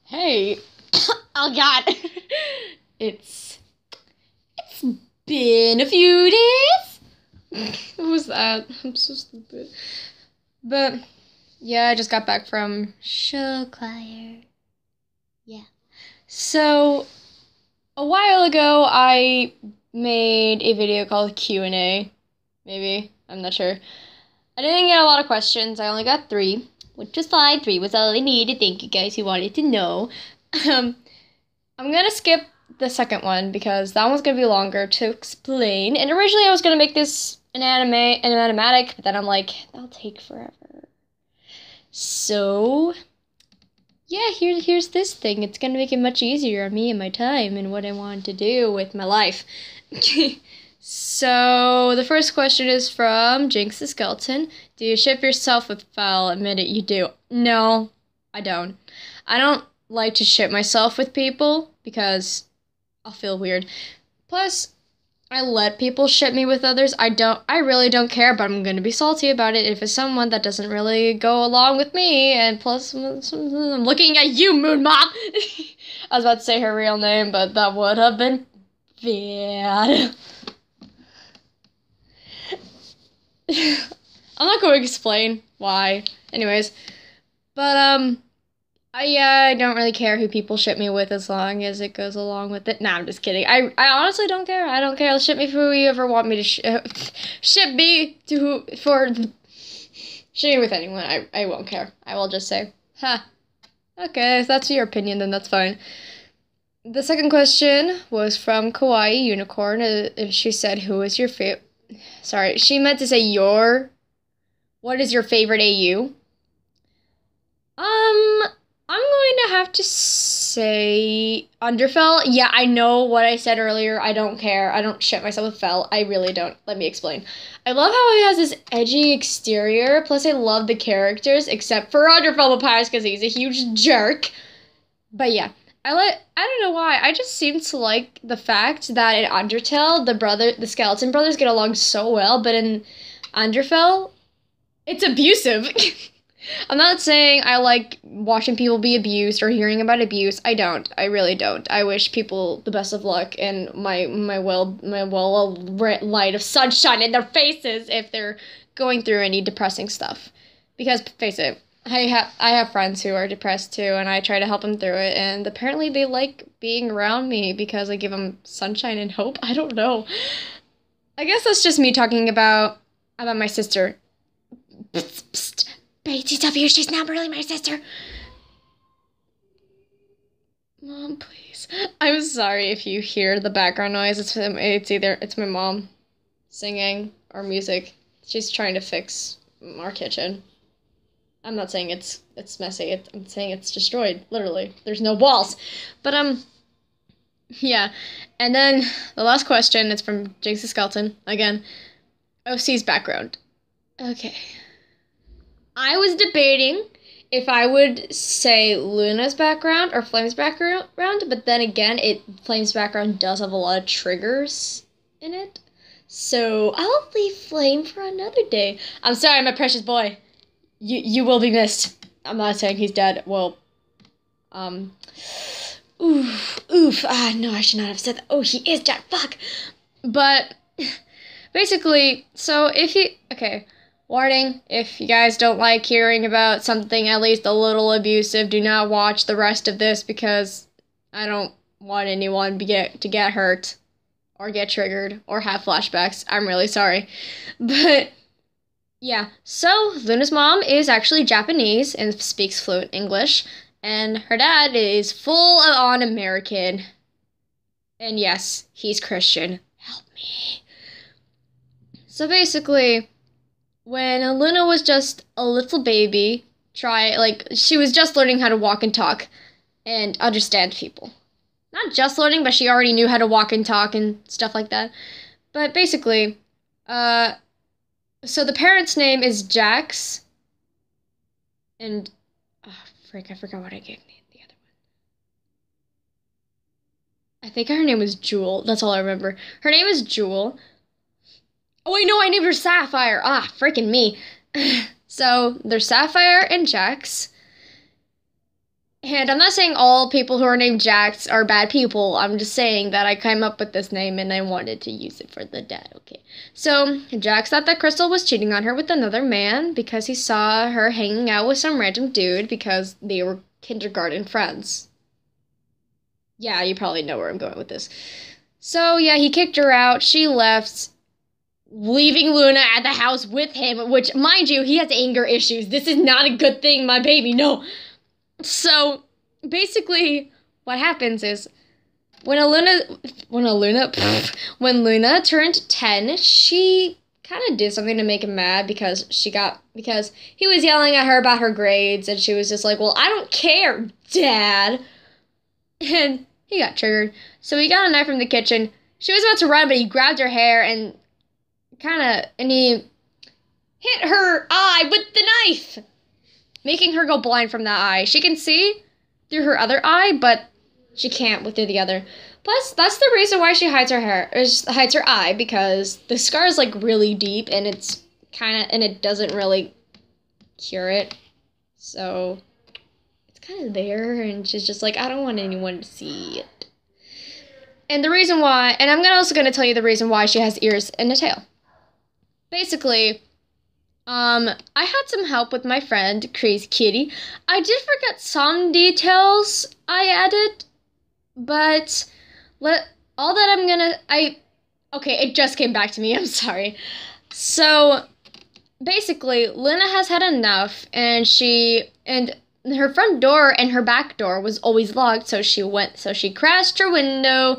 Hey. Oh god. It's been a few days. What was that? I'm so stupid. But yeah, I just got back from show choir. Yeah. So a while ago I made a video called Q&A. Maybe. I'm not sure. I didn't get a lot of questions. I only got 3, which was fine. 3 was all I needed. Thank you guys who wanted to know. I'm gonna skip the second one because that one's gonna be longer to explain. And originally I was gonna make this an animatic, but then I'm like, that'll take forever. So yeah, here's this thing. It's gonna make it much easier on me and my time and what I want to do with my life. So the first question is from Jinx the Skeleton. Do you ship yourself with Fel? Admit it, you do. No, I don't. I don't like to ship myself with people because I'll feel weird. Plus, I let people ship me with others. I really don't care, but I'm gonna be salty about it if it's someone that doesn't really go along with me. And plus, I'm looking at you, Moon Mom! I was about to say her real name, but that would have been bad. I'm not going to explain why. Anyways. But, I don't really care who people ship me with as long as it goes along with it. Nah, I'm just kidding. I honestly don't care. I don't care. Ship me for whoever want me to ship me to ship me with anyone. I won't care. I will just say, okay, if that's your opinion, then that's fine. The second question was from Kawaii Unicorn. She said, who is your favorite? Sorry, she meant to say what is your favorite AU? I'm going to have to say Underfell. Yeah, I know what I said earlier. I don't care. I don't ship myself with Fel. I really don't. Let me explain. I love how he has this edgy exterior. Plus, I love the characters, except for Underfell Papyrus because he's a huge jerk. But yeah, I don't know why. I just seem to like the fact that in Undertale, the skeleton brothers get along so well, but in Underfell, it's abusive. I'm not saying I like watching people be abused or hearing about abuse. I don't. I really don't. I wish people the best of luck and my light of sunshine in their faces if they're going through any depressing stuff. Because face it, I have friends who are depressed too, and I try to help them through it. And apparently they like being around me because I give them sunshine and hope. I don't know. I guess that's just me talking about my sister. Psst, psst. BTW, she's not really my sister. Mom, please. I'm sorry if you hear the background noise. It's my mom singing or music. She's trying to fix our kitchen. I'm not saying it's messy. I'm saying it's destroyed. Literally, there's no walls. But yeah. And then the last question is from Jinx the Skeleton again. OC's background. Okay. I was debating if I would say Luna's background or Flame's background, but then again, Flame's background does have a lot of triggers in it. So I'll leave Flame for another day. I'm sorry, my precious boy. You will be missed. I'm not saying he's dead. Well, oof. No, I should not have said that. Oh, he is dead. Fuck. But basically, so okay. Warning, if you guys don't like hearing about something at least a little abusive, do not watch the rest of this because I don't want anyone to get hurt or get triggered or have flashbacks. I'm really sorry. But yeah, so Luna's mom is actually Japanese and speaks fluent English, and her dad is full-on American. And yes, he's Christian. Help me. So basically, when Luna was just a little baby, she was just learning how to walk and talk and understand people. Not just learning, but she already knew how to walk and talk and stuff like that. But basically, so the parent's name is Jax, and, I forgot what I gave the other one. I think her name was Jewel, that's all I remember. Her name is Jewel. Oh wait, no, I named her Sapphire. Freaking me. So, there's Sapphire and Jax. And I'm not saying all people who are named Jax are bad people. I'm just saying that I came up with this name and I wanted to use it for the dad, okay? So, Jax thought that Crystal was cheating on her with another man because he saw her hanging out with some random dude because they were kindergarten friends. Yeah, you probably know where I'm going with this. So, yeah, he kicked her out. She left, leaving Luna at the house with him, which, mind you, he has anger issues. This is not a good thing, my baby, no. So, basically, what happens is, when Luna turned 10, she kind of did something to make him mad because he was yelling at her about her grades, and she was just like, well, I don't care, Dad. And he got triggered. So he got a knife from the kitchen. She was about to run, but he grabbed her hair and he hit her eye with the knife, making her go blind from that eye. She can see through her other eye, but she can't through the other. Plus, that's the reason why she hides her hair, or hides her eye, because the scar is like really deep, and it doesn't really cure it. So it's kind of there, and she's just like, I don't want anyone to see it. And the reason why, and I'm also gonna tell you the reason why she has ears and a tail. Basically, I had some help with my friend, Crazy Kitty. I did forget some details I added, but okay, it just came back to me, I'm sorry. So, basically, Luna has had enough, and her front door and her back door was always locked, so she crashed her window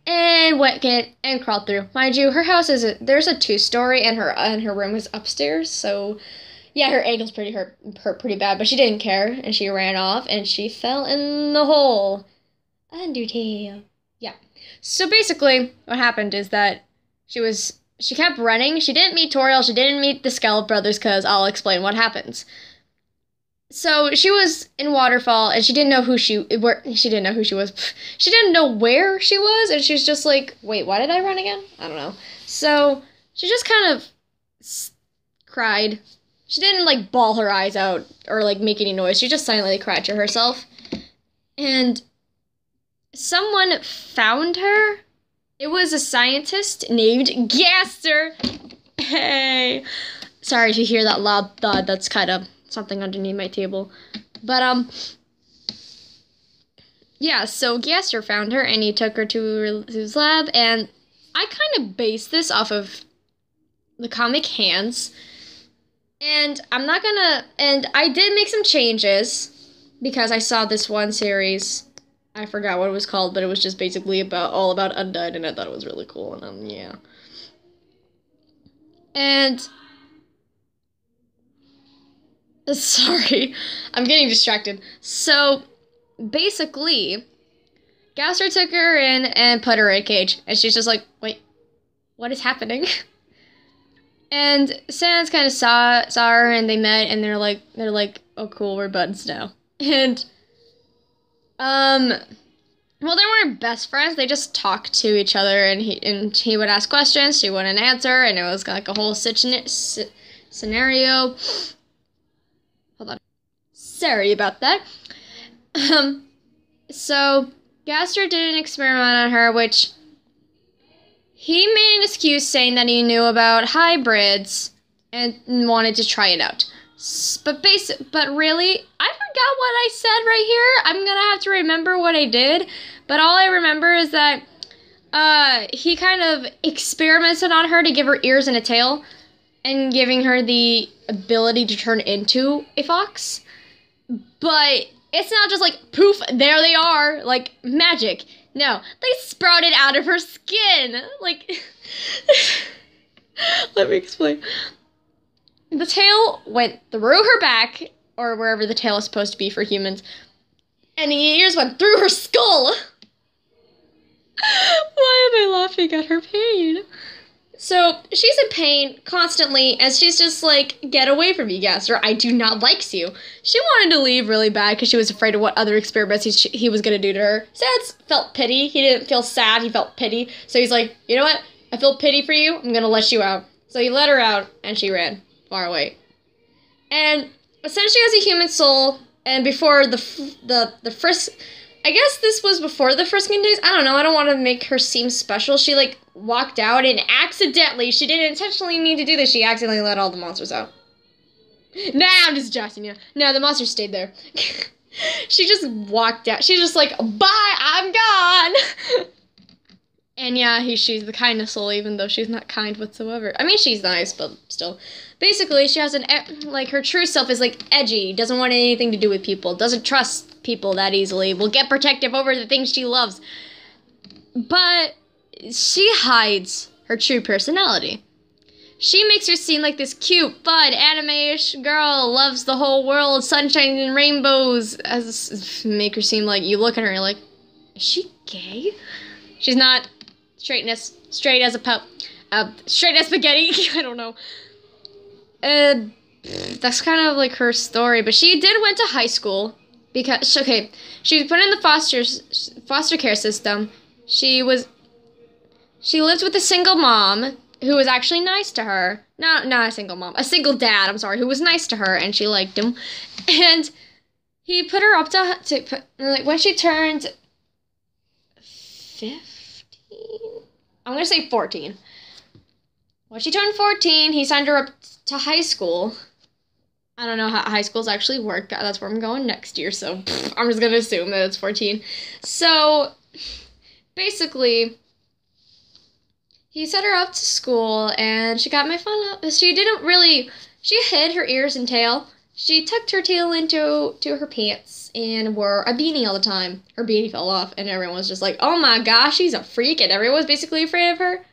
and went and crawled through. Mind you, her house there's a 2-story, and her room is upstairs, so yeah, her ankle's hurt pretty bad, but she didn't care, and she ran off, and she fell in the hole. Undertale. Yeah. So basically, what happened is that she kept running. She didn't meet Toriel, she didn't meet the Skelet brothers, because I'll explain what happens. So she was in Waterfall, and she didn't know who she was. She didn't know where she was, and she was just like, wait, why did I run again? I don't know. So she just kind of cried. She didn't like bawl her eyes out or like make any noise. She just silently cried to herself. And someone found her. It was a scientist named Gaster. Hey. Sorry if you hear that loud thud. That's kind of something underneath my table. But, yeah, so Gaster found her, and he took her to his lab, and I kind of based this off of the comic Hands, and I did make some changes, because I saw this one series, I forgot what it was called, but it was just basically all about Undead, and I thought it was really cool, and, yeah. And sorry, I'm getting distracted. So, basically, Gaster took her in and put her in a cage. And she's just like, wait, what is happening? And Sans kind of saw her, and they met, and they're like, oh cool, we're buds now. And, well, they weren't best friends, they just talked to each other, and he would ask questions, she wouldn't answer, and it was like a whole scenario. Hold on. Sorry about that. So, Gaster did an experiment on her, which he made an excuse saying that he knew about hybrids and wanted to try it out. But really, I forgot what I said right here. I'm gonna have to remember what I did. But all I remember is that he kind of experimented on her to give her ears and a tail, and giving her the ability to turn into a fox. But it's not just like, poof, there they are, like magic. No, they sprouted out of her skin. Like, let me explain. The tail went through her back, or wherever the tail is supposed to be for humans, and the ears went through her skull. Why am I laughing at her pain? So, she's in pain constantly, and she's just like, get away from me, Gaster, I do not like you. She wanted to leave really bad because she was afraid of what other experiments he was going to do to her. Sans felt pity. He didn't feel sad, he felt pity. So he's like, you know what? I feel pity for you, I'm going to let you out. So he let her out, and she ran far away. And since she has a human soul, And before the first, I guess this was before the Frisking days. I don't know. I don't want to make her seem special. She like walked out and accidentally, she didn't intentionally mean to do this. She accidentally let all the monsters out. Nah, I'm just joking you. No, the monsters stayed there. She just walked out. She's just like, bye, I'm gone. And yeah, she's the kindest soul, even though she's not kind whatsoever. I mean, she's nice, but still. Basically, she has like, her true self is, like, edgy, doesn't want anything to do with people, doesn't trust people that easily, will get protective over the things she loves. But she hides her true personality. She makes her seem like this cute, fun, anime-ish girl, loves the whole world, sunshine and rainbows, make her seem like, you look at her and you're like, is she gay? She's not. Straight as spaghetti. I don't know. That's kind of like her story, but she did went to high school because okay, she was put in the foster care system. She lived with a single mom who was actually nice to her. Not a single mom, a single dad. I'm sorry, who was nice to her and she liked him, and he put her up to like when she turned 15. I'm going to say 14. When she turned 14, he signed her up to high school. I don't know how high schools actually work. That's where I'm going next year, so I'm just going to assume that it's 14. So, basically, he set her up to school, and she got my fun up. She hid her ears and tail. She tucked her tail into her pants and wore a beanie all the time. Her beanie fell off, and everyone was just like, oh my gosh, she's a freak, and everyone was basically afraid of her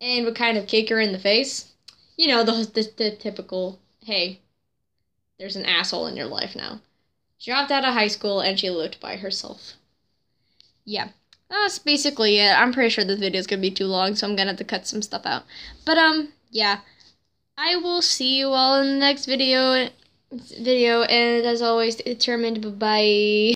and would kind of kick her in the face. You know, the typical, hey, there's an asshole in your life now. She dropped out of high school, and she lived by herself. Yeah, that's basically it. I'm pretty sure this video is going to be too long, so I'm going to have to cut some stuff out. But, yeah. I will see you all in the next video, and as always, determined, bye-bye.